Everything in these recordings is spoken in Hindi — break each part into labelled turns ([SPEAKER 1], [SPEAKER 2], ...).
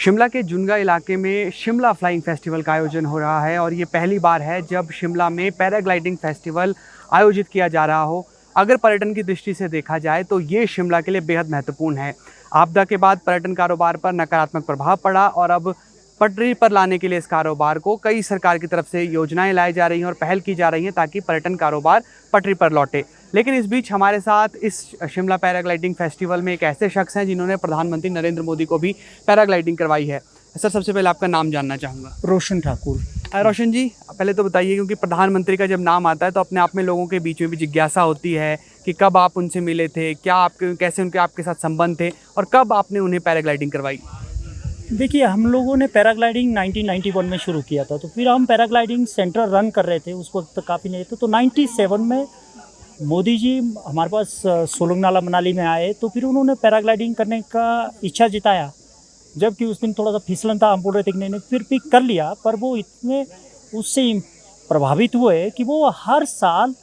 [SPEAKER 1] शिमला के जुनगा इलाके में शिमला फ्लाइंग फेस्टिवल का आयोजन हो रहा है और ये पहली बार है जब शिमला में पैराग्लाइडिंग फेस्टिवल आयोजित किया जा रहा हो। अगर पर्यटन की दृष्टि से देखा जाए तो ये शिमला के लिए बेहद महत्वपूर्ण है। आपदा के बाद पर्यटन कारोबार पर नकारात्मक प्रभाव पड़ा और अब पटरी पर लाने के लिए इस कारोबार को कई सरकार की तरफ से योजनाएं लाई जा रही हैं और पहल की जा रही हैं ताकि पर्यटन कारोबार पटरी पर लौटे। लेकिन इस बीच हमारे साथ इस शिमला पैराग्लाइडिंग फेस्टिवल में एक ऐसे शख्स हैं जिन्होंने प्रधानमंत्री नरेंद्र मोदी को भी पैराग्लाइडिंग करवाई है। सर, सबसे पहले आपका नाम जानना चाहूँगा।
[SPEAKER 2] रोशन ठाकुर।
[SPEAKER 1] रोशन जी, पहले तो बताइए, क्योंकि प्रधानमंत्री का जब नाम आता है तो अपने आप में लोगों के बीच में भी जिज्ञासा होती है कि कब आप उनसे मिले थे, क्या आपके कैसे उनके आपके साथ संबंध थे और कब आपने उन्हें पैराग्लाइडिंग करवाई?
[SPEAKER 2] देखिए, हम लोगों ने पैराग्लाइडिंग 1991 में शुरू किया था, तो फिर हम पैराग्लाइडिंग सेंटर रन कर रहे थे। उस वक्त काफ़ी नहीं थे, तो 97 में मोदी जी हमारे पास सोलंग नाला मनाली में आए, तो फिर उन्होंने पैराग्लाइडिंग करने का इच्छा जताया। जबकि उस दिन थोड़ा सा फिसलन था, हम बोल रहे थे कि नहीं फिर भी कर लिया, पर वो इतने उससे प्रभावित हुए कि वो हर साल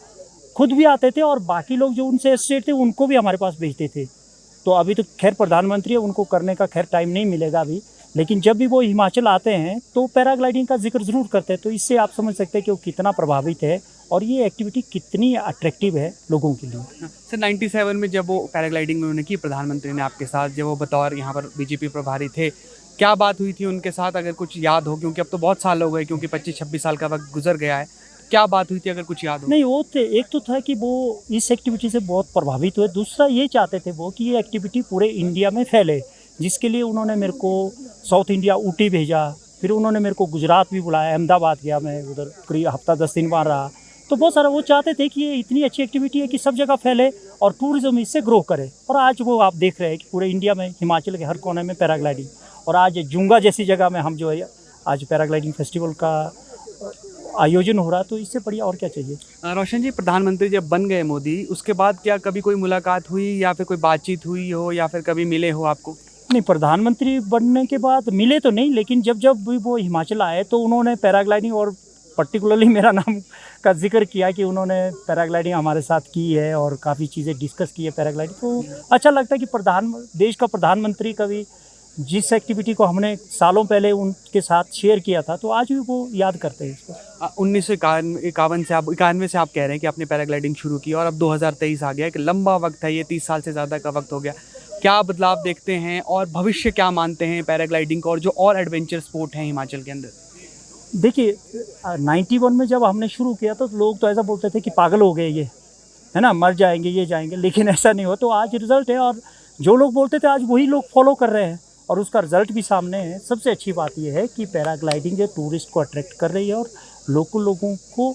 [SPEAKER 2] खुद भी आते थे और बाकी लोग जो उनसे एसोसिएट थे उनको भी हमारे पास भेजते थे। तो अभी तो खैर प्रधानमंत्री है, उनको करने का खैर टाइम नहीं मिलेगा अभी, लेकिन जब भी वो हिमाचल आते हैं तो पैराग्लाइडिंग का जिक्र ज़रूर करते हैं। तो इससे आप समझ सकते हैं कि वो कितना प्रभावित है और ये एक्टिविटी कितनी अट्रैक्टिव है लोगों के लिए।
[SPEAKER 1] सर, 97 में जब वो पैराग्लाइडिंग में उन्होंने की प्रधानमंत्री ने आपके साथ, जब वो बतौर यहाँ पर बीजेपी प्रभारी थे, क्या बात हुई थी उनके साथ, अगर कुछ याद हो? क्योंकि अब तो बहुत साल हो गए, क्योंकि 25-26 साल का वक्त गुजर गया है। क्या बात हुई थी, अगर कुछ याद हो?
[SPEAKER 2] नहीं, वो थे, एक तो था कि वो इस एक्टिविटी से बहुत प्रभावित हुए। दूसरा ये चाहते थे वो कि ये एक्टिविटी पूरे इंडिया में फैले, जिसके लिए उन्होंने मेरे को साउथ इंडिया ऊटी भेजा। फिर उन्होंने मेरे को गुजरात भी बुलाया, अहमदाबाद गया मैं, उधर करीब हफ्ता 10 दिन वहाँ रहा। तो बहुत सारा वो चाहते थे कि ये इतनी अच्छी एक्टिविटी है कि सब जगह फैले और टूरिज्म इससे ग्रो करे। और आज वो आप देख रहे हैं कि पूरे इंडिया में हिमाचल के हर कोने में पैराग्लाइडिंग, और आज जुंगा जैसी जगह में हम जो है आज पैराग्लाइडिंग फेस्टिवल का आयोजन हो रहा है, तो इससे बढ़िया और क्या चाहिए।
[SPEAKER 1] रोशन जी, प्रधानमंत्री जब बन गए मोदी, उसके बाद क्या कभी कोई मुलाकात हुई या फिर कोई बातचीत हुई हो या फिर कभी मिले हो आपको?
[SPEAKER 2] नहीं, प्रधानमंत्री बनने के बाद मिले तो नहीं, लेकिन जब जब भी वो हिमाचल आए तो उन्होंने पैराग्लाइडिंग और पर्टिकुलरली मेरा नाम का जिक्र किया कि उन्होंने पैराग्लाइडिंग हमारे साथ की है और काफ़ी चीज़ें डिस्कस की है पैराग्लाइडिंग। तो अच्छा लगता है कि देश का प्रधानमंत्री कभी जिस एक्टिविटी को हमने सालों पहले उनके साथ शेयर किया था, तो आज भी वो याद करते हैं इसको।
[SPEAKER 1] 1991 से आप कह रहे हैं कि आपने पैराग्लाइडिंग शुरू की और अब 2023 आ गया। एक लंबा वक्त है ये, 30 साल से ज़्यादा का वक्त हो गया। क्या बदलाव देखते हैं और भविष्य क्या मानते हैं पैराग्लाइडिंग को और जो और एडवेंचर स्पोर्ट हैं हिमाचल के अंदर?
[SPEAKER 2] देखिए, 91 में जब हमने शुरू किया तो लोग तो ऐसा बोलते थे कि पागल हो गए ये, है ना, मर जाएंगे, ये जाएंगे, लेकिन ऐसा नहीं हो। तो आज रिजल्ट है और जो लोग बोलते थे आज वही लोग फॉलो कर रहे हैं और उसका रिजल्ट भी सामने है। सबसे अच्छी बात यह है कि पैराग्लाइडिंग जो टूरिस्ट को अट्रैक्ट कर रही है और लोकल लोगों को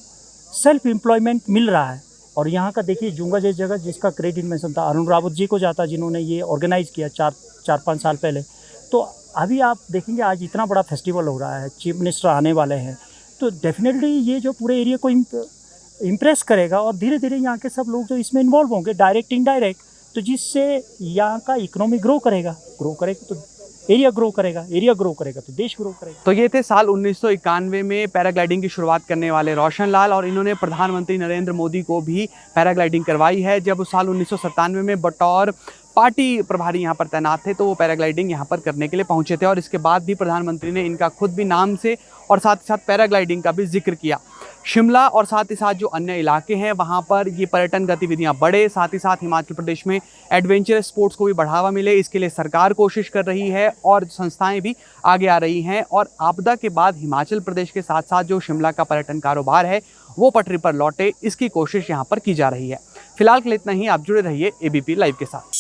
[SPEAKER 2] सेल्फ एम्प्लॉयमेंट मिल रहा है। और यहाँ का देखिए, जुंगा जैसी जगह जिसका क्रेडिट मैं सुनता अरुण रावत जी को जाता, जिन्होंने ये ऑर्गेनाइज़ किया 4-5 साल पहले। तो अभी आप देखेंगे आज इतना बड़ा फेस्टिवल हो रहा है, चीफ मिनिस्टर आने वाले हैं, तो डेफिनेटली ये जो पूरे एरिया को इम्प्रेस करेगा और धीरे धीरे यहाँ के सब लोग जो इसमें इन्वॉल्व होंगे, डायरेक्ट इनडायरेक्ट, तो जिससे यहाँ का इकोनॉमी ग्रो करेगा तो एरिया ग्रो करेगा तो देश ग्रो करेगा।
[SPEAKER 1] तो ये थे साल 1991 में पैराग्लाइडिंग की शुरुआत करने वाले रोशन लाल, और इन्होंने प्रधानमंत्री नरेंद्र मोदी को भी पैराग्लाइडिंग करवाई है। जब उस साल 1997 में बतौर पार्टी प्रभारी यहाँ पर तैनात थे तो वो पैराग्लाइडिंग यहाँ पर करने के लिए पहुँचे थे और इसके बाद भी प्रधानमंत्री ने इनका खुद भी नाम से और साथ ही साथ पैराग्लाइडिंग का भी जिक्र किया। शिमला और साथ ही साथ जो अन्य इलाके हैं वहाँ पर ये पर्यटन गतिविधियाँ बढ़े, साथ ही साथ हिमाचल प्रदेश में एडवेंचर स्पोर्ट्स को भी बढ़ावा मिले, इसके लिए सरकार कोशिश कर रही है और संस्थाएं भी आगे आ रही हैं। और आपदा के बाद हिमाचल प्रदेश के साथ साथ जो शिमला का पर्यटन कारोबार है वो पटरी पर लौटे, इसकी कोशिश यहाँ पर की जा रही है। फिलहाल के लिए इतना ही। आप जुड़े रहिए एबीपी लाइव के साथ।